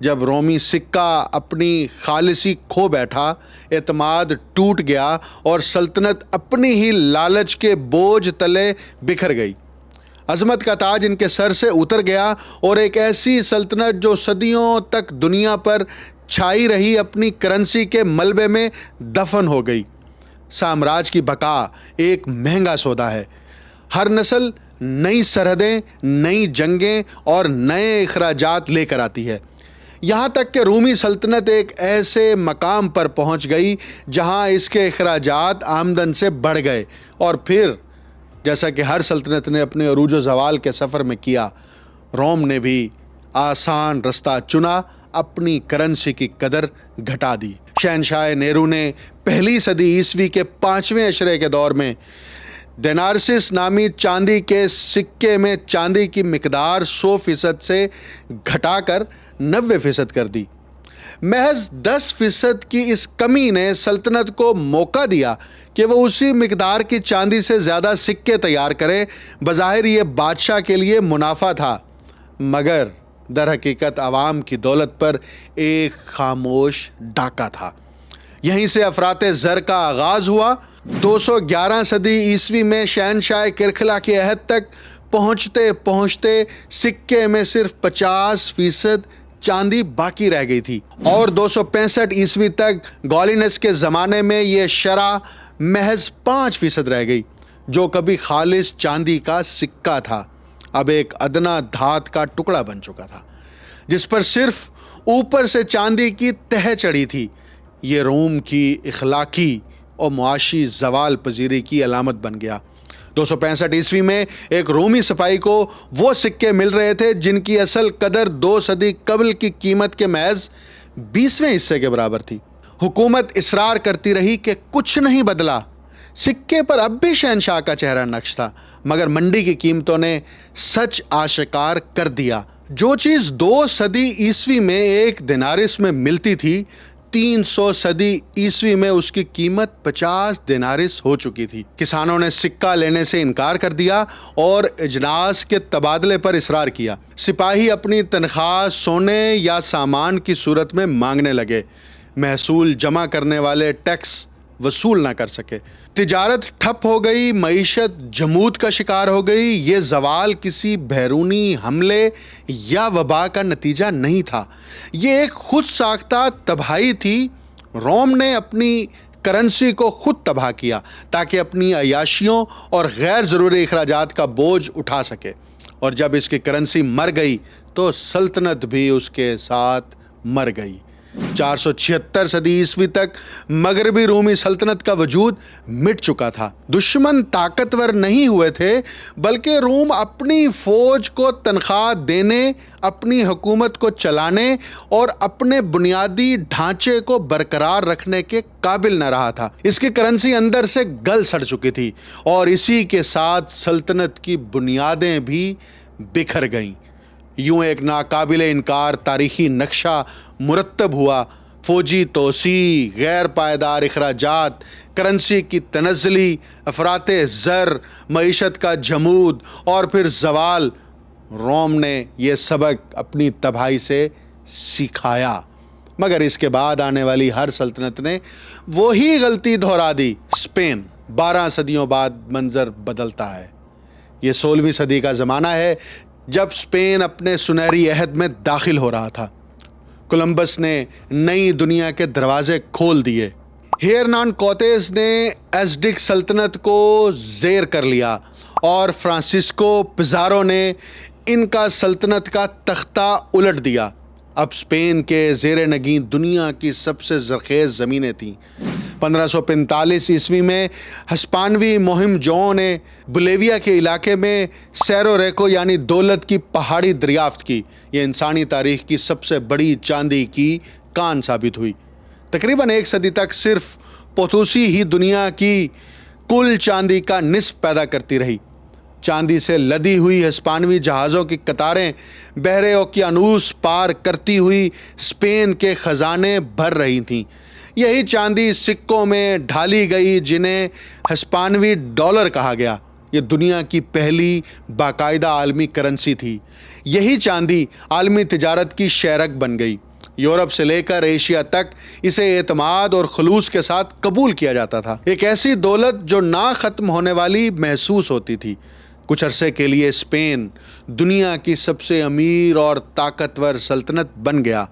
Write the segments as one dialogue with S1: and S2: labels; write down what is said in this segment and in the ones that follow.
S1: جب رومی سکہ اپنی خالصی کھو بیٹھا، اعتماد ٹوٹ گیا اور سلطنت اپنی ہی لالچ کے بوجھ تلے بکھر گئی۔ عظمت کا تاج ان کے سر سے اتر گیا اور ایک ایسی سلطنت جو صدیوں تک دنیا پر چھائی رہی اپنی کرنسی کے ملبے میں دفن ہو گئی۔ سامراج کی بقا ایک مہنگا سودا ہے۔ ہر نسل نئی سرحدیں، نئی جنگیں اور نئے اخراجات لے کر آتی ہے، یہاں تک کہ رومی سلطنت ایک ایسے مقام پر پہنچ گئی جہاں اس کے اخراجات آمدن سے بڑھ گئے، اور پھر جیسا کہ ہر سلطنت نے اپنے عروج و زوال کے سفر میں کیا، روم نے بھی آسان رستہ چنا، اپنی کرنسی کی قدر گھٹا دی۔ شہنشاہ نیرو نے پہلی صدی عیسوی کے 5ویں عشرے کے دور میں دینارسس نامی چاندی کے سکے میں چاندی کی مقدار 100% سے گھٹا کر 90% کر دی۔ محض 10% کی اس کمی نے سلطنت کو موقع دیا کہ وہ اسی مقدار کی چاندی سے زیادہ سکے تیار کرے۔ بظاہر یہ بادشاہ کے لیے منافع تھا، مگر در حقیقت عوام کی دولت پر ایک خاموش ڈاکہ تھا۔ یہیں سے افراط زر کا آغاز ہوا۔ 211 صدی عیسوی میں شہنشاہ کرکھلا کے عہد تک پہنچتے پہنچتے سکے میں صرف 50% چاندی باقی رہ گئی تھی، اور 265 عیسوی تک گولینس کے زمانے میں یہ شرح محض 5% رہ گئی، جو کبھی خالص چاندی کا سکہ تھا اب ایک ادنا دھات کا ٹکڑا بن چکا تھا جس پر صرف اوپر سے چاندی کی تہ چڑھی تھی۔ یہ روم کی اخلاقی اور معاشی زوال پذیری کی علامت بن گیا۔ 265 عیسوی میں ایک رومی سپاہی کو وہ سکے مل رہے تھے جن کی اصل قدر 2 صدی قبل کی قیمت کے محض 20ویں حصے کے برابر تھی۔ حکومت اصرار کرتی رہی کہ کچھ نہیں بدلا، سکے پر اب بھی شہنشاہ کا چہرہ نقش تھا، مگر منڈی کی قیمتوں نے سچ آشکار کر دیا۔ جو چیز 2 صدی عیسوی میں ایک دینارس میں ملتی تھی، 300 صدی عیسوی میں اس کی قیمت 50 دینارس ہو چکی تھی۔ کسانوں نے سکہ لینے سے انکار کر دیا اور اجناس کے تبادلے پر اصرار کیا۔ سپاہی اپنی تنخواہ سونے یا سامان کی صورت میں مانگنے لگے۔ محصول جمع کرنے والے ٹیکس وصول نہ کر سکے، تجارت ٹھپ ہو گئی، معیشت جمود کا شکار ہو گئی۔ یہ زوال کسی بیرونی حملے یا وبا کا نتیجہ نہیں تھا، یہ ایک خود ساختہ تباہی تھی۔ روم نے اپنی کرنسی کو خود تباہ کیا تاکہ اپنی عیاشیوں اور غیر ضروری اخراجات کا بوجھ اٹھا سکے، اور جب اس کی کرنسی مر گئی تو سلطنت بھی اس کے ساتھ مر گئی۔ 476 صدی عیسوی تک مغربی رومی سلطنت کا وجود مٹ چکا تھا۔ دشمن طاقتور نہیں ہوئے تھے، بلکہ روم اپنی فوج کو تنخواہ دینے، اپنی حکومت کو چلانے اور اپنے بنیادی ڈھانچے کو برقرار رکھنے کے قابل نہ رہا تھا۔ اس کی کرنسی اندر سے گل سڑ چکی تھی، اور اسی کے ساتھ سلطنت کی بنیادیں بھی بکھر گئیں۔ یوں ایک ناقابل انکار تاریخی نقشہ مرتب ہوا۔ فوجی توسیع، غیر پائیدار اخراجات، کرنسی کی تنزلی، افراط زر، معیشت کا جمود اور پھر زوال۔ روم نے یہ سبق اپنی تباہی سے سکھایا، مگر اس کے بعد آنے والی ہر سلطنت نے وہی غلطی دہرا دی۔ اسپین 12 صدیوں بعد منظر بدلتا ہے۔ یہ 16ویں صدی کا زمانہ ہے، جب اسپین اپنے سنہری عہد میں داخل ہو رہا تھا۔ کولمبس نے نئی دنیا کے دروازے کھول دیے۔ ہیرنان کورٹیز نے ایزٹیک سلطنت کو زیر کر لیا، اور فرانسسکو پیزارو نے ان کا سلطنت کا تختہ الٹ دیا۔ اب اسپین کے زیر نگین دنیا کی سب سے زرخیز زمینیں تھیں۔ 1545 عیسوی میں ہسپانوی مہم جوؤں نے بولیویا کے علاقے میں سیرو ریکو یعنی دولت کی پہاڑی دریافت کی۔ یہ انسانی تاریخ کی سب سے بڑی چاندی کی کان ثابت ہوئی۔ تقریباً 1 صدی تک صرف پوتوسی ہی دنیا کی کل چاندی کا نصف پیدا کرتی رہی۔ چاندی سے لدی ہوئی ہسپانوی جہازوں کی قطاریں بحر اوقیانوس پار کرتی ہوئی اسپین کے خزانے بھر رہی تھیں۔ یہی چاندی سکوں میں ڈھالی گئی جنہیں ہسپانوی ڈالر کہا گیا۔ یہ دنیا کی پہلی باقاعدہ عالمی کرنسی تھی۔ یہی چاندی عالمی تجارت کی شہرک بن گئی۔ یورپ سے لے کر ایشیا تک اسے اعتماد اور خلوص کے ساتھ قبول کیا جاتا تھا۔ ایک ایسی دولت جو نہ ختم ہونے والی محسوس ہوتی تھی۔ کچھ عرصے کے لیے اسپین دنیا کی سب سے امیر اور طاقتور سلطنت بن گیا۔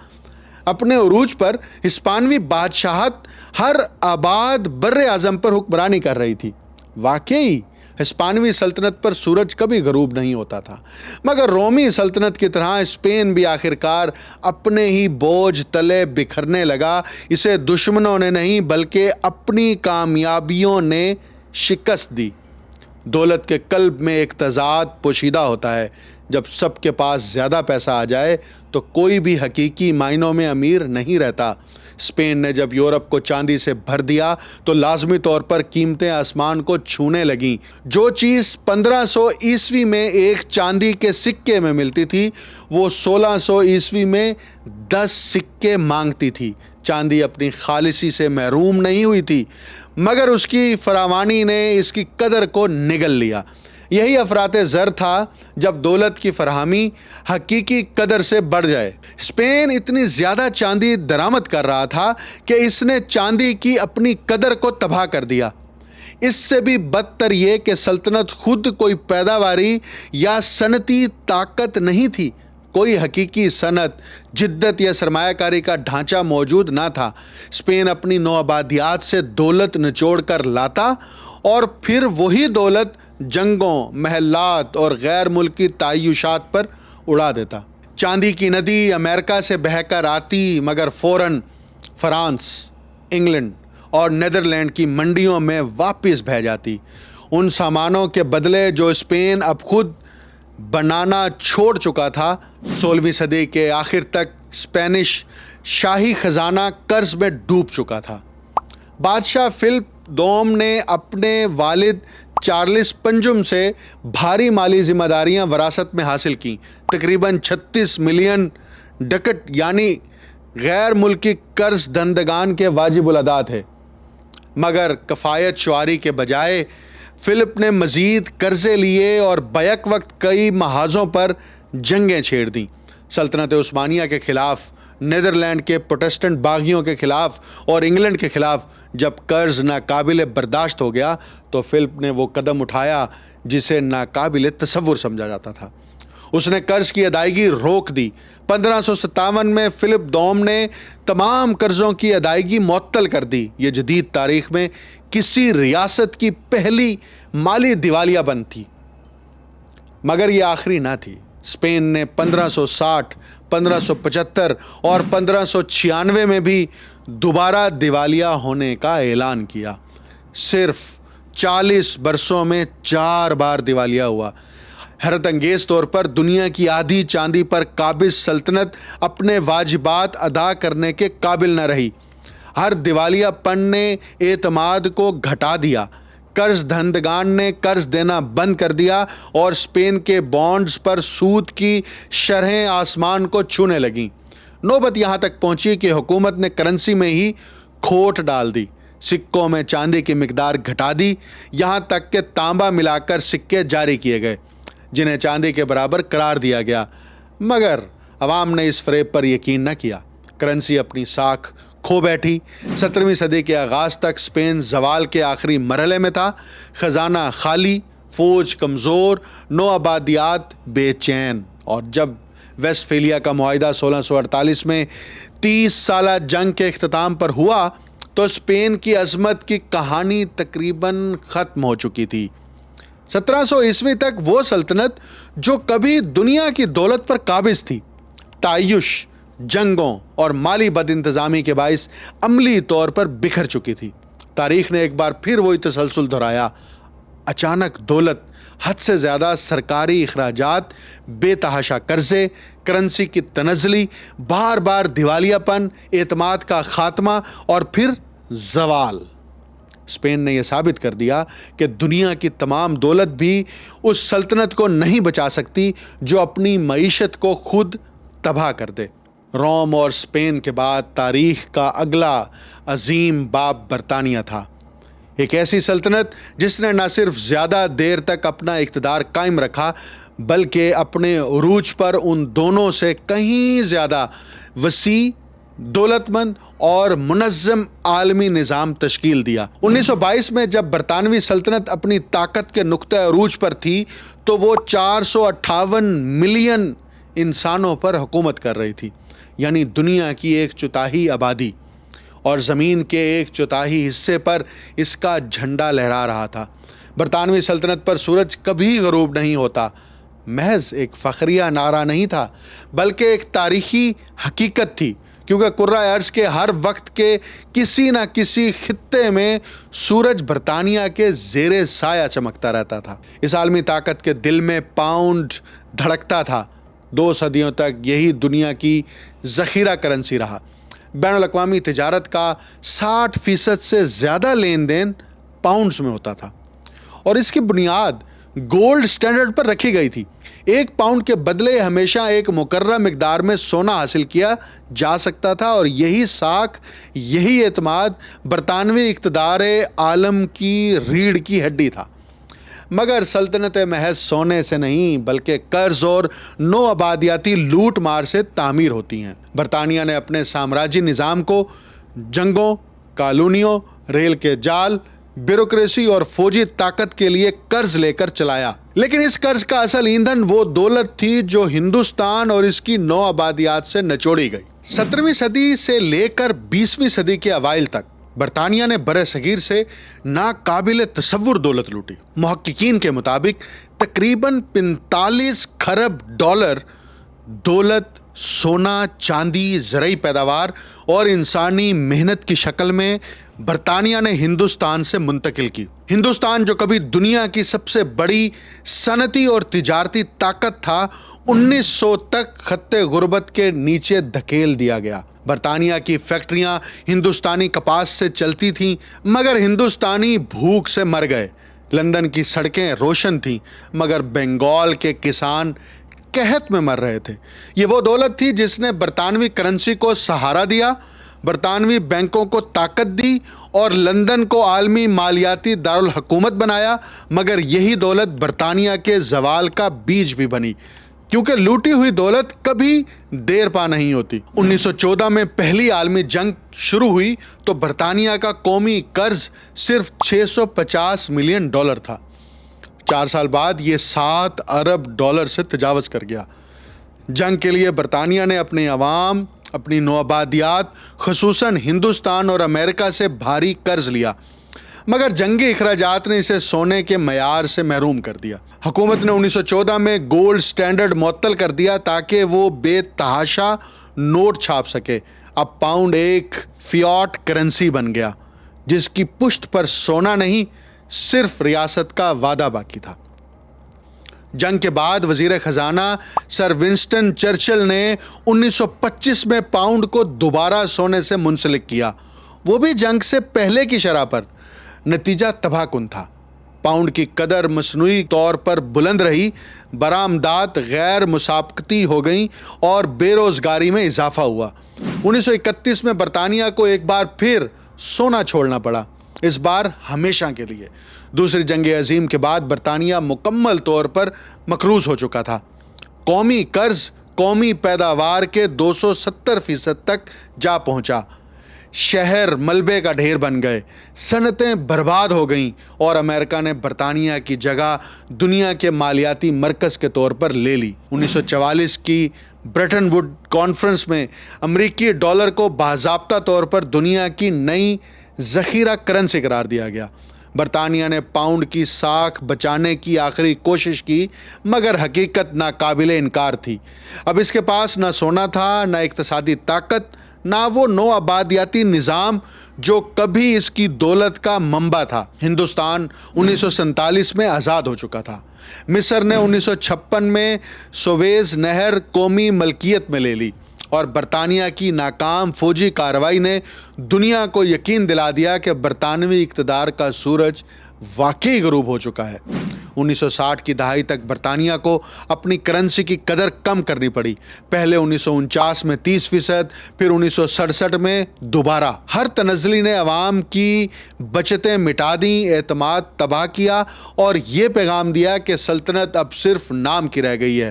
S1: اپنے عروج پر ہسپانوی بادشاہت ہر آباد بر اعظم پر حکمرانی کر رہی تھی۔ واقعی ہسپانوی سلطنت پر سورج کبھی غروب نہیں ہوتا تھا، مگر رومی سلطنت کی طرح اسپین بھی آخرکار اپنے ہی بوجھ تلے بکھرنے لگا۔ اسے دشمنوں نے نہیں بلکہ اپنی کامیابیوں نے شکست دی۔ دولت کے قلب میں ایک تضاد پوشیدہ ہوتا ہے۔ جب سب کے پاس زیادہ پیسہ آ جائے تو کوئی بھی حقیقی معنوں میں امیر نہیں رہتا۔ اسپین نے جب یورپ کو چاندی سے بھر دیا تو لازمی طور پر قیمتیں آسمان کو چھونے لگیں۔ جو چیز 1500 عیسوی میں ایک چاندی کے سکے میں ملتی تھی، وہ 1600 عیسوی میں 10 سکے مانگتی تھی۔ چاندی اپنی خالصی سے محروم نہیں ہوئی تھی، مگر اس کی فراوانی نے اس کی قدر کو نگل لیا۔ یہی افراط زر تھا جب دولت کی فراہمی حقیقی قدر سے بڑھ جائے۔ اسپین اتنی زیادہ چاندی درآمد کر رہا تھا کہ اس نے چاندی کی اپنی قدر کو تباہ کر دیا۔ اس سے بھی بدتر یہ کہ سلطنت خود کوئی پیداواری یا صنعتی طاقت نہیں تھی۔ کوئی حقیقی صنعت، جدت یا سرمایہ کاری کا ڈھانچہ موجود نہ تھا۔ اسپین اپنی نوآبادیات سے دولت نچوڑ کر لاتا اور پھر وہی دولت جنگوں، محلات اور غیر ملکی تعیشات پر اڑا دیتا۔ چاندی کی ندی امریکہ سے بہہ کر آتی، مگر فوراً فرانس، انگلینڈ اور نیدرلینڈ کی منڈیوں میں واپس بہہ جاتی۔ ان سامانوں کے بدلے جو اسپین اب خود بنانا چھوڑ چکا تھا۔ 16ویں صدی کے آخر تک اسپینش شاہی خزانہ قرض میں ڈوب چکا تھا۔ بادشاہ فلپ دوم نے اپنے والد چارلس پنجم سے بھاری مالی ذمہ داریاں وراثت میں حاصل کیں۔ تقریباً 36 ملین ڈکٹ یعنی غیر ملکی قرض دہندگان کے واجب الادا تھے، مگر کفایت شعاری کے بجائے فلپ نے مزید قرضے لیے اور بیک وقت کئی محاذوں پر جنگیں چھیڑ دیں۔ سلطنت عثمانیہ کے خلاف، نیدرلینڈ کے پروٹسٹنٹ باغیوں کے خلاف اور انگلینڈ کے خلاف جب قرض ناقابل برداشت ہو گیا تو فلپ نے وہ قدم اٹھایا جسے ناقابل تصور سمجھا جاتا تھا۔ اس نے قرض کی ادائیگی روک دی۔ 1557 میں فلپ دوم نے تمام قرضوں کی ادائیگی معطل کر دی۔ یہ جدید تاریخ میں کسی ریاست کی پہلی مالی دیوالیہ بند تھی، مگر یہ آخری نہ تھی۔ اسپین نے 1560، 1575 اور 1596 میں بھی دوبارہ دیوالیہ ہونے کا اعلان کیا۔ صرف 40 برسوں میں 4 بار دیوالیہ ہوا۔ حیرت انگیز طور پر دنیا کی آدھی چاندی پر قابض سلطنت اپنے واجبات ادا کرنے کے قابل نہ رہی۔ ہر دیوالیہ پن نے اعتماد کو گھٹا دیا۔ قرض دہندگان نے قرض دینا بند کر دیا اور اسپین کے بانڈز پر سود کی شرحیں آسمان کو چھونے لگیں۔ نوبت یہاں تک پہنچی کہ حکومت نے کرنسی میں ہی کھوٹ ڈال دی، سکوں میں چاندی کی مقدار گھٹا دی، یہاں تک کہ تانبا ملا کر سکے جاری کیے گئے جنہیں چاندی کے برابر قرار دیا گیا، مگر عوام نے اس فریب پر یقین نہ کیا۔ کرنسی اپنی ساکھ کھو بیٹھی۔ 17ویں صدی کے آغاز تک اسپین زوال کے آخری مرحلے میں تھا۔ خزانہ خالی، فوج کمزور، نوآبادیات بے چین، اور جب ویسٹفیلیا کا معاہدہ 1648 میں 30 سالہ جنگ کے اختتام پر ہوا تو اسپین کی عظمت کی کہانی تقریباً ختم ہو چکی تھی۔ 1700 عیسوی تک وہ سلطنت جو کبھی دنیا کی دولت پر قابض تھی، تعیش، جنگوں اور مالی بد انتظامی کے باعث عملی طور پر بکھر چکی تھی۔ تاریخ نے ایک بار پھر وہی تسلسل دہرایا۔ اچانک دولت، حد سے زیادہ سرکاری اخراجات، بے تحاشا قرضے، کرنسی کی تنزلی، بار بار دیوالیہ پن، اعتماد کا خاتمہ اور پھر زوال۔ اسپین نے یہ ثابت کر دیا کہ دنیا کی تمام دولت بھی اس سلطنت کو نہیں بچا سکتی جو اپنی معیشت کو خود تباہ کر دے۔ روم اور اسپین کے بعد تاریخ کا اگلا عظیم باب برطانیہ تھا، ایک ایسی سلطنت جس نے نہ صرف زیادہ دیر تک اپنا اقتدار قائم رکھا بلکہ اپنے عروج پر ان دونوں سے کہیں زیادہ وسیع دولت مند اور منظم عالمی نظام تشکیل دیا۔ 1922 میں جب برطانوی سلطنت اپنی طاقت کے نقطہ عروج پر تھی تو وہ 458 ملین انسانوں پر حکومت کر رہی تھی، یعنی دنیا کی 1/4 آبادی، اور زمین کے 1/4 حصے پر اس کا جھنڈا لہرا رہا تھا۔ برطانوی سلطنت پر سورج کبھی غروب نہیں ہوتا محض ایک فخریہ نعرہ نہیں تھا، بلکہ ایک تاریخی حقیقت تھی، کیونکہ کرۂ ارض کے ہر وقت کے کسی نہ کسی خطے میں سورج برطانیہ کے زیر سایہ چمکتا رہتا تھا۔ اس عالمی طاقت کے دل میں پاؤنڈ دھڑکتا تھا۔ 2 صدیوں تک یہی دنیا کی ذخیرہ کرنسی رہا۔ بین الاقوامی تجارت کا 60% سے زیادہ لین دین پاؤنڈز میں ہوتا تھا، اور اس کی بنیاد گولڈ سٹینڈرڈ پر رکھی گئی تھی۔ 1 پاؤنڈ کے بدلے ہمیشہ ایک مقررہ مقدار میں سونا حاصل کیا جا سکتا تھا، اور یہی ساکھ، یہی اعتماد برطانوی اقتدار عالم کی ریڑھ کی ہڈی تھا۔ مگر سلطنتیں محض سونے سے نہیں بلکہ قرض اور نو آبادیاتی لوٹ مار سے تعمیر ہوتی ہیں۔ برطانیہ نے اپنے سامراجی نظام کو جنگوں، کالونیوں، ریل کے جال، بیوروکریسی اور فوجی طاقت کے لیے قرض لے کر چلایا، لیکن اس قرض کا اصل ایندھن وہ دولت تھی جو ہندوستان اور اس کی نو آبادیات سے نچوڑی گئی۔ 17ویں صدی سے لے کر 20ویں صدی کے اوائل تک برطانیہ نے برِ صغیر سے ناقابل تصور دولت لوٹی۔ محققین کے مطابق تقریباً 45 کھرب ڈالر دولت سونا، چاندی، زرعی پیداوار اور انسانی محنت کی شکل میں برطانیہ نے ہندوستان سے منتقل کی۔ ہندوستان جو کبھی دنیا کی سب سے بڑی صنعتی اور تجارتی طاقت تھا، 1900 تک خط غربت کے نیچے دھکیل دیا گیا۔ برطانیہ کی فیکٹریاں ہندوستانی کپاس سے چلتی تھیں، مگر ہندوستانی بھوک سے مر گئے۔ لندن کی سڑکیں روشن تھیں، مگر بنگال کے کسان قحط میں مر رہے تھے۔ یہ وہ دولت تھی جس نے برطانوی کرنسی کو سہارا دیا، برطانوی بینکوں کو طاقت دی اور لندن کو عالمی مالیاتی دارالحکومت بنایا، مگر یہی دولت برطانیہ کے زوال کا بیج بھی بنی، کیونکہ لوٹی ہوئی دولت کبھی دیر پا نہیں ہوتی۔ 1914 میں پہلی عالمی جنگ شروع ہوئی تو برطانیہ کا قومی قرض صرف $650 ملین تھا۔ 4 سال بعد یہ $7 ارب سے تجاوز کر گیا۔ جنگ کے لیے برطانیہ نے اپنے عوام، اپنی نوآبادیات، خصوصاً ہندوستان اور امریکہ سے بھاری قرض لیا، مگر جنگی اخراجات نے اسے سونے کے معیار سے محروم کر دیا۔ حکومت نے 1914 میں گولڈ سٹینڈرڈ معطل کر دیا تاکہ وہ بے تحاشا نوٹ چھاپ سکے۔ اب پاؤنڈ ایک فیاٹ کرنسی بن گیا، جس کی پشت پر سونا نہیں، صرف ریاست کا وعدہ باقی تھا۔ جنگ کے بعد وزیر خزانہ سر ونسٹن چرچل نے 1925 میں پاؤنڈ کو دوبارہ سونے سے منسلک کیا، وہ بھی جنگ سے پہلے کی شرح پر۔ نتیجہ تباہ کن تھا۔ پاؤنڈ کی قدر مصنوعی طور پر بلند رہی، برآمدات غیر مسابقتی ہو گئیں اور بے روزگاری میں اضافہ ہوا۔ 1931 میں برطانیہ کو ایک بار پھر سونا چھوڑنا پڑا، اس بار ہمیشہ کے لیے۔ دوسری جنگ عظیم کے بعد برطانیہ مکمل طور پر مقروض ہو چکا تھا۔ قومی قرض قومی پیداوار کے 270% تک جا پہنچا۔ شہر ملبے کا ڈھیر بن گئے، صنعتیں برباد ہو گئیں، اور امریکہ نے برطانیہ کی جگہ دنیا کے مالیاتی مرکز کے طور پر لے لی۔ 1944 کی برٹن ووڈ کانفرنس میں امریکی ڈالر کو باضابطہ طور پر دنیا کی نئی ذخیرہ کرنسی قرار دیا گیا۔ برطانیہ نے پاؤنڈ کی ساکھ بچانے کی آخری کوشش کی، مگر حقیقت ناقابل انکار تھی۔ اب اس کے پاس نہ سونا تھا، نہ اقتصادی طاقت، نہ وہ نو آبادیاتی نظام جو کبھی اس کی دولت کا منبع تھا۔ ہندوستان 1947 میں آزاد ہو چکا تھا۔ مصر نے 1956 میں سویز نہر قومی ملکیت میں لے لی، اور برطانیہ کی ناکام فوجی کارروائی نے دنیا کو یقین دلا دیا کہ برطانوی اقتدار کا سورج واقعی غروب ہو چکا ہے۔ 1960 کی دہائی تک برطانیہ کو اپنی کرنسی کی قدر کم کرنی پڑی، پہلے 1949 میں 30%، پھر 1967 میں دوبارہ۔ ہر تنزلی نے عوام کی بچتیں مٹا دیں، اعتماد تباہ کیا، اور یہ پیغام دیا کہ سلطنت اب صرف نام کی رہ گئی ہے۔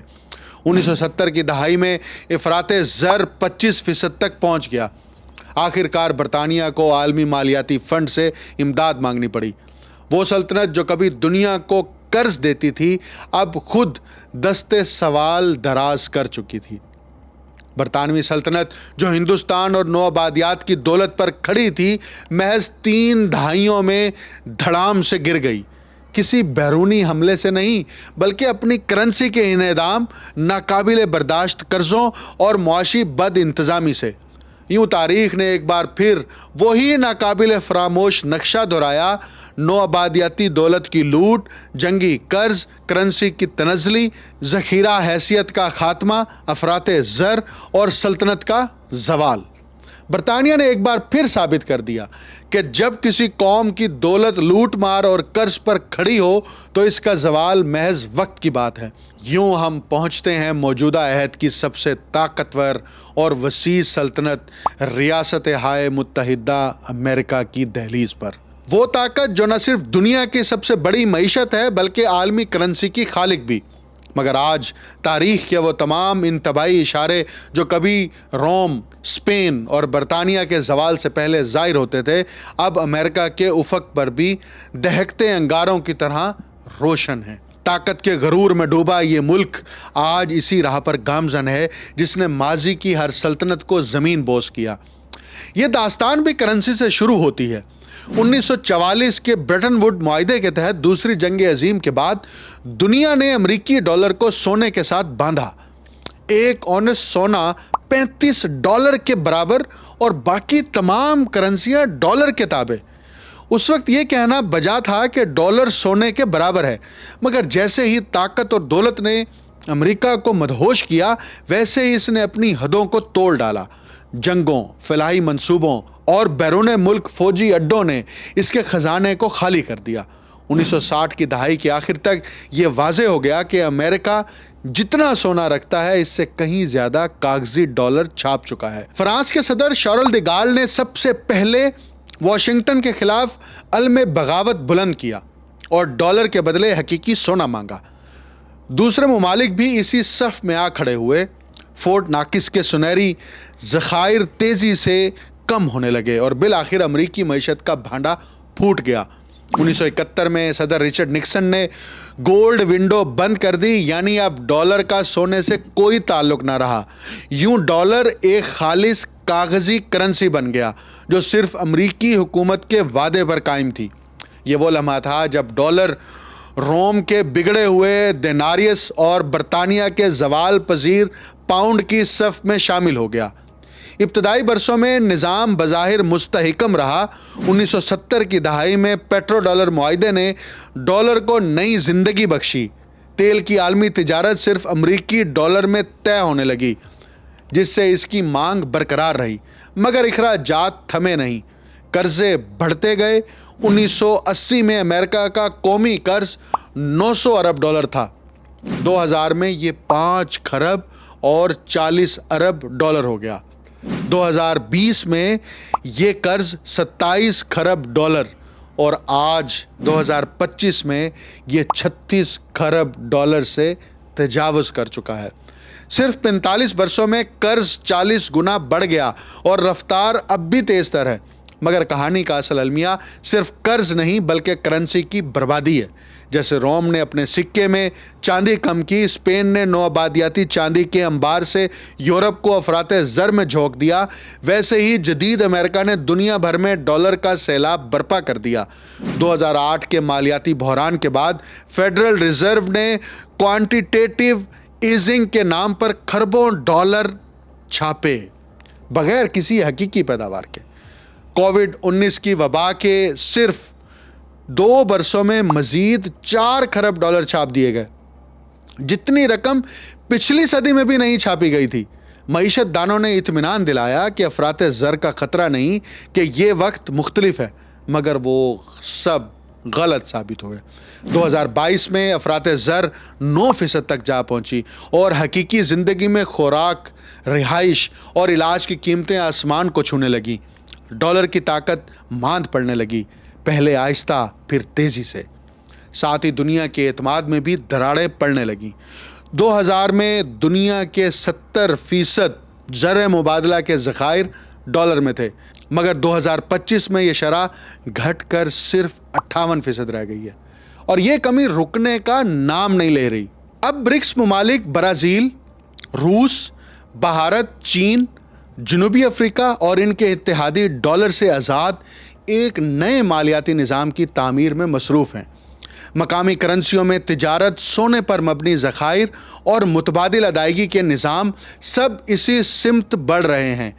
S1: 1970 کی دہائی میں افراط زر 25% تک پہنچ گیا۔ آخر کار برطانیہ کو عالمی مالیاتی فنڈ سے امداد مانگنی پڑی۔ وہ سلطنت جو کبھی دنیا کو قرض دیتی تھی اب خود دستے سوال دراز کر چکی تھی۔ برطانوی سلطنت جو ہندوستان اور نوآبادیات کی دولت پر کھڑی تھی محض 3 دہائیوں میں دھڑام سے گر گئی، کسی بیرونی حملے سے نہیں بلکہ اپنی کرنسی کے انہدام، ناقابل برداشت قرضوں اور معاشی بد انتظامی سے۔ یوں تاریخ نے ایک بار پھر وہی ناقابل فراموش نقشہ دہرایا، نوآبادیاتی دولت کی لوٹ، جنگی قرض، کرنسی کی تنزلی، ذخیرہ حیثیت کا خاتمہ، افراط زر اور سلطنت کا زوال۔ برطانیہ نے ایک بار پھر ثابت کر دیا کہ جب کسی قوم کی دولت لوٹ مار اور قرض پر کھڑی ہو تو اس کا زوال محض وقت کی بات ہے۔ یوں ہم پہنچتے ہیں موجودہ عہد کی سب سے طاقتور اور وسیع سلطنت ریاستہائے متحدہ امریکہ کی دہلیز پر۔ وہ طاقت جو نہ صرف دنیا کی سب سے بڑی معیشت ہے بلکہ عالمی کرنسی کی خالق بھی۔ مگر آج تاریخ کے وہ تمام انتباہی اشارے جو کبھی روم، اسپین اور برطانیہ کے زوال سے پہلے ظاہر ہوتے تھے اب امریکہ کے افق پر بھی دہکتے انگاروں کی طرح روشن ہیں۔ طاقت کے غرور میں ڈوبا یہ ملک آج اسی راہ پر گامزن ہے جس نے ماضی کی ہر سلطنت کو زمین بوس کیا۔ یہ داستان بھی کرنسی سے شروع ہوتی ہے۔ 1944 کے برٹن ووڈ معاہدے کے تحت دوسری جنگ عظیم کے بعد دنیا نے امریکی ڈالر کو سونے کے ساتھ باندھا۔ 1 اونس سونا $35 کے برابر اور باقی تمام کرنسیاں ڈالر کے تابع۔ اس وقت یہ کہنا بجا تھا کہ ڈالر سونے کے برابر ہے، مگر جیسے ہی طاقت اور دولت نے امریکہ کو مدہوش کیا ویسے ہی اس نے اپنی حدوں کو توڑ ڈالا۔ جنگوں، فلاحی منصوبوں اور بیرون ملک فوجی اڈوں نے اس کے خزانے کو خالی کر دیا۔ 1960 کی دہائی کے آخر تک یہ واضح ہو گیا کہ امریکہ جتنا سونا رکھتا ہے اس سے کہیں زیادہ کاغذی ڈالر چھاپ چکا ہے۔ فرانس کے صدر شارل دی گال نے سب سے پہلے واشنگٹن کے خلاف علم بغاوت بلند کیا اور ڈالر کے بدلے حقیقی سونا مانگا۔ دوسرے ممالک بھی اسی صف میں آ کھڑے ہوئے۔ فورٹ ناکس کے سنہری ذخائر تیزی سے کم ہونے لگے اور بالآخر امریکی معیشت کا بھانڈا پھوٹ گیا۔ 1971 میں صدر رچرڈ نکسن نے گولڈ ونڈو بند کر دی، یعنی اب ڈالر کا سونے سے کوئی تعلق نہ رہا۔ یوں ڈالر ایک خالص کاغذی کرنسی بن گیا جو صرف امریکی حکومت کے وعدے پر قائم تھی۔ یہ وہ لمحہ تھا جب ڈالر روم کے بگڑے ہوئے دیناریس اور برطانیہ کے زوال پذیر پاؤنڈ کی صف میں شامل ہو گیا۔ ابتدائی برسوں میں نظام بظاہر مستحکم رہا۔ 1970 کی دہائی میں پیٹرو ڈالر معاہدے نے ڈالر کو نئی زندگی بخشی۔ تیل کی عالمی تجارت صرف امریکی ڈالر میں طے ہونے لگی جس سے اس کی مانگ برقرار رہی، مگر اخراجات تھمے نہیں، قرضے بڑھتے گئے۔ 1980 میں امریکہ کا قومی قرض $900 ارب تھا۔ 2000 میں یہ 5 خرب اور 40 ارب ڈالر ہو گیا۔ 2020 میں یہ قرض 27 خرب ڈالر اور آج 2025 میں یہ 36 خرب ڈالر سے تجاوز کر چکا ہے۔ صرف 45 برسوں میں قرض 40 گنا بڑھ گیا اور رفتار اب بھی تیز تر ہے۔ مگر کہانی کا اصل المیہ صرف قرض نہیں بلکہ کرنسی کی بربادی ہے۔ جیسے روم نے اپنے سکے میں چاندی کم کی، اسپین نے نوآبادیاتی چاندی کے انبار سے یورپ کو افراط زر میں جھونک دیا، ویسے ہی جدید امریکہ نے دنیا بھر میں ڈالر کا سیلاب برپا کر دیا۔ 2008 کے مالیاتی بحران کے بعد فیڈرل ریزرو نے کوانٹیٹیو ایزنگ کے نام پر کھربوں ڈالر چھاپے بغیر کسی حقیقی پیداوار کے۔ کووڈ-19 کی وبا کے صرف 2 برسوں میں مزید 4 خرب ڈالر چھاپ دیے گئے، جتنی رقم پچھلی صدی میں بھی نہیں چھاپی گئی تھی۔ معیشت دانوں نے اطمینان دلایا کہ افراط زر کا خطرہ نہیں، کہ یہ وقت مختلف ہے، مگر وہ سب غلط ثابت ہوئے۔ 2022 میں افراط زر 9% تک جا پہنچی اور حقیقی زندگی میں خوراک، رہائش اور علاج کی قیمتیں آسمان کو چھونے لگیں۔ ڈالر کی طاقت ماند پڑنے لگی، پہلے آہستہ پھر تیزی سے۔ ساتھ ہی دنیا کے اعتماد میں بھی دراڑیں پڑنے لگیں۔ 2000 میں دنیا کے 70% زر مبادلہ کے ذخائر ڈالر میں تھے، مگر 2025 میں یہ شرح گھٹ کر صرف 58% رہ گئی ہے، اور یہ کمی رکنے کا نام نہیں لے رہی۔ اب برکس ممالک برازیل، روس، بھارت، چین، جنوبی افریقہ اور ان کے اتحادی ڈالر سے آزاد ایک نئے مالیاتی نظام کی تعمیر میں مصروف ہیں۔ مقامی کرنسیوں میں تجارت، سونے پر مبنی ذخائر اور متبادل ادائیگی کے نظام سب اسی سمت بڑھ رہے ہیں۔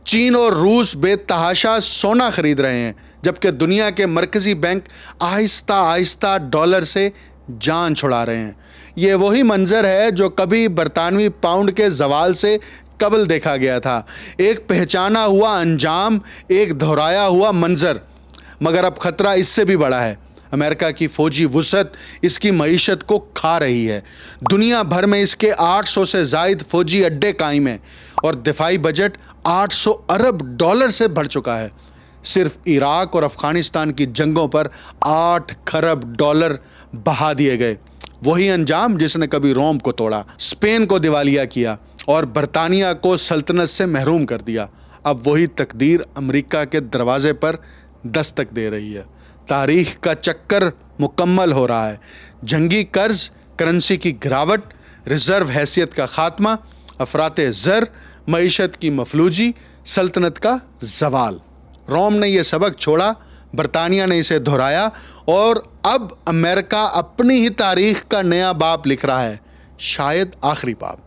S1: چین اور روس بے تحاشا سونا خرید رہے ہیں، جبکہ دنیا کے مرکزی بینک آہستہ آہستہ ڈالر سے جان چھڑا رہے ہیں۔ یہ وہی منظر ہے جو کبھی برطانوی پاؤنڈ کے زوال سے قبل دیکھا گیا تھا، ایک پہچانا ہوا انجام، ایک دہرایا ہوا منظر، مگر اب خطرہ اس سے بھی بڑا ہے۔ امریکہ کی فوجی وسعت اس کی معیشت کو کھا رہی ہے۔ دنیا بھر میں اس کے 800 سے زائد فوجی اڈے قائم ہیں اور دفاعی بجٹ 800 ارب ڈالر سے بڑھ چکا ہے۔ صرف عراق اور افغانستان کی جنگوں پر 8 کھرب ڈالر بہا دیے گئے۔ وہی انجام جس نے کبھی روم کو توڑا، اسپین کو دیوالیہ کیا اور برطانیہ کو سلطنت سے محروم کر دیا، اب وہی تقدیر امریکہ کے دروازے پر دستک دے رہی ہے۔ تاریخ کا چکر مکمل ہو رہا ہے۔ جنگی قرض، کرنسی کی گراوٹ، ریزرو حیثیت کا خاتمہ، افراط زر، معیشت کی مفلوجی، سلطنت کا زوال۔ روم نے یہ سبق چھوڑا، برطانیہ نے اسے دہرایا، اور اب امریکہ اپنی ہی تاریخ کا نیا باب لکھ رہا ہے، شاید آخری باب۔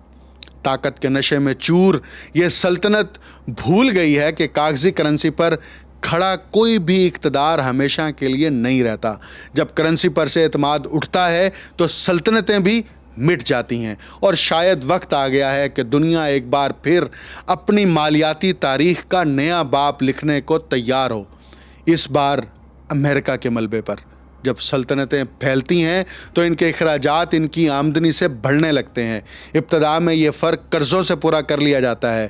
S1: طاقت کے نشے میں چور یہ سلطنت بھول گئی ہے کہ کاغذی کرنسی پر کھڑا کوئی بھی اقتدار ہمیشہ کے لیے نہیں رہتا۔ جب کرنسی پر سے اعتماد اٹھتا ہے تو سلطنتیں بھی مٹ جاتی ہیں، اور شاید وقت آ گیا ہے کہ دنیا ایک بار پھر اپنی مالیاتی تاریخ کا نیا باب لکھنے کو تیار ہو، اس بار امریکہ کے ملبے پر۔ جب سلطنتیں پھیلتی ہیں تو ان کے اخراجات ان کی آمدنی سے بڑھنے لگتے ہیں۔ ابتدا میں یہ فرق قرضوں سے پورا کر لیا جاتا ہے،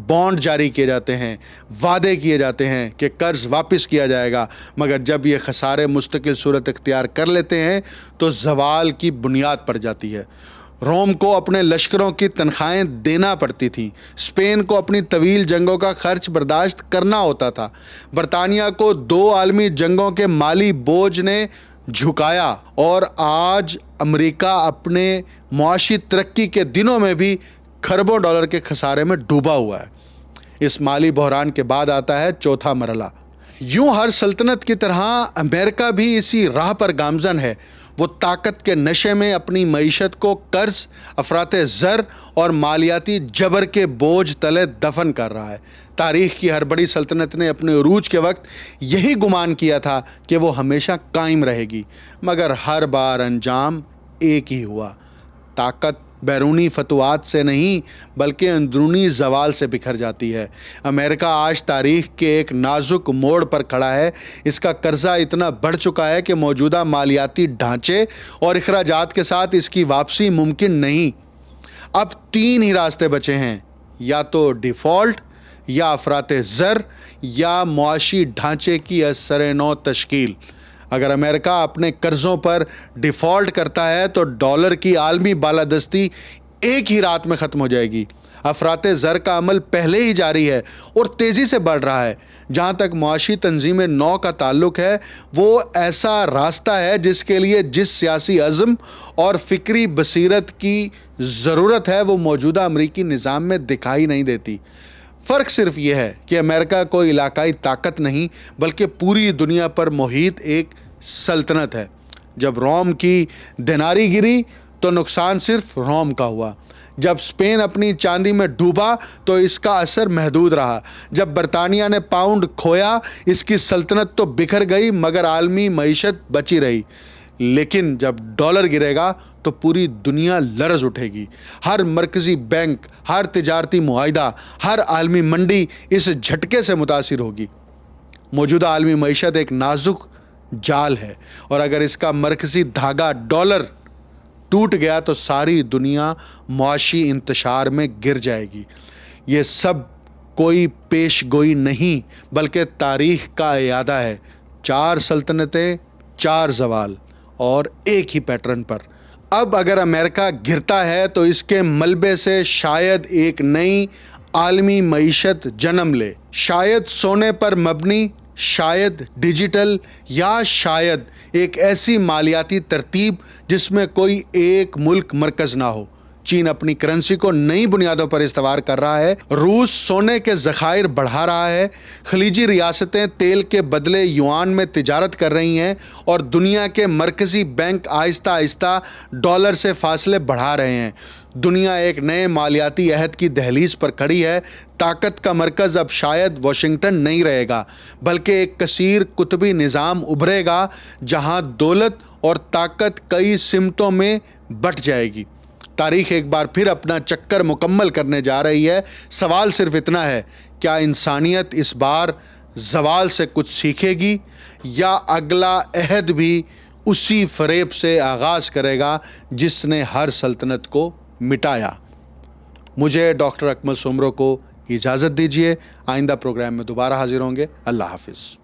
S1: بانڈ جاری کیے جاتے ہیں، وعدے کیے جاتے ہیں کہ قرض واپس کیا جائے گا، مگر جب یہ خسارے مستقل صورت اختیار کر لیتے ہیں تو زوال کی بنیاد پڑ جاتی ہے۔ روم کو اپنے لشکروں کی تنخواہیں دینا پڑتی تھیں، اسپین کو اپنی طویل جنگوں کا خرچ برداشت کرنا ہوتا تھا، برطانیہ کو 2 عالمی جنگوں کے مالی بوجھ نے جھکایا، اور آج امریکہ اپنے معاشی ترقی کے دنوں میں بھی کھربوں ڈالر کے خسارے میں ڈوبا ہوا ہے۔ اس مالی بحران کے بعد آتا ہے چوتھا مرحلہ۔ یوں ہر سلطنت کی طرح امریکہ بھی اسی راہ پر گامزن ہے۔ وہ طاقت کے نشے میں اپنی معیشت کو قرض، افراط زر اور مالیاتی جبر کے بوجھ تلے دفن کر رہا ہے۔ تاریخ کی ہر بڑی سلطنت نے اپنے عروج کے وقت یہی گمان کیا تھا کہ وہ ہمیشہ قائم رہے گی، مگر ہر بار انجام ایک ہی ہوا۔ طاقت بیرونی فتوحات سے نہیں بلکہ اندرونی زوال سے بکھر جاتی ہے۔ امریکہ آج تاریخ کے ایک نازک موڑ پر کھڑا ہے۔ اس کا قرضہ اتنا بڑھ چکا ہے کہ موجودہ مالیاتی ڈھانچے اور اخراجات کے ساتھ اس کی واپسی ممکن نہیں۔ اب 3 ہی راستے بچے ہیں، یا تو ڈیفالٹ، یا افراط زر، یا معاشی ڈھانچے کی از سر نو تشکیل۔ اگر امریکہ اپنے قرضوں پر ڈیفالٹ کرتا ہے تو ڈالر کی عالمی بالادستی ایک ہی رات میں ختم ہو جائے گی۔ افراط زر کا عمل پہلے ہی جاری ہے اور تیزی سے بڑھ رہا ہے۔ جہاں تک معاشی تنظیم نو کا تعلق ہے، وہ ایسا راستہ ہے جس کے لیے جس سیاسی عزم اور فکری بصیرت کی ضرورت ہے وہ موجودہ امریکی نظام میں دکھائی نہیں دیتی۔ فرق صرف یہ ہے کہ امریکہ کوئی علاقائی طاقت نہیں بلکہ پوری دنیا پر محیط ایک سلطنت ہے۔ جب روم کی دیناری گری تو نقصان صرف روم کا ہوا۔ جب اسپین اپنی چاندی میں ڈوبا تو اس کا اثر محدود رہا۔ جب برطانیہ نے پاؤنڈ کھویا اس کی سلطنت تو بکھر گئی مگر عالمی معیشت بچی رہی۔ لیکن جب ڈالر گرے گا تو پوری دنیا لرز اٹھے گی۔ ہر مرکزی بینک، ہر تجارتی معاہدہ، ہر عالمی منڈی اس جھٹکے سے متاثر ہوگی۔ موجودہ عالمی معیشت ایک نازک جال ہے، اور اگر اس کا مرکزی دھاگا ڈالر ٹوٹ گیا تو ساری دنیا معاشی انتشار میں گر جائے گی۔ یہ سب کوئی پیش گوئی نہیں بلکہ تاریخ کا اعادہ ہے۔ 4 سلطنتیں، 4 زوال، اور ایک ہی پیٹرن پر اب اگر امریکہ گرتا ہے تو اس کے ملبے سے شاید ایک نئی عالمی معیشت جنم لے، شاید سونے پر مبنی، شاید ڈیجیٹل، یا شاید ایک ایسی مالیاتی ترتیب جس میں کوئی ایک ملک مرکز نہ ہو۔ چین اپنی کرنسی کو نئی بنیادوں پر استوار کر رہا ہے، روس سونے کے ذخائر بڑھا رہا ہے، خلیجی ریاستیں تیل کے بدلے یوان میں تجارت کر رہی ہیں، اور دنیا کے مرکزی بینک آہستہ آہستہ ڈالر سے فاصلے بڑھا رہے ہیں۔ دنیا ایک نئے مالیاتی عہد کی دہلیز پر کھڑی ہے۔ طاقت کا مرکز اب شاید واشنگٹن نہیں رہے گا، بلکہ ایک کثیر قطبی نظام ابھرے گا جہاں دولت اور طاقت کئی سمتوں میں بٹ جائے گی۔ تاریخ ایک بار پھر اپنا چکر مکمل کرنے جا رہی ہے۔ سوال صرف اتنا ہے، کیا انسانیت اس بار زوال سے کچھ سیکھے گی، یا اگلا عہد بھی اسی فریب سے آغاز کرے گا جس نے ہر سلطنت کو مٹایا؟ مجھے ڈاکٹر اکمل سومرو کو اجازت دیجیے، آئندہ پروگرام میں دوبارہ حاضر ہوں گے۔ اللہ حافظ۔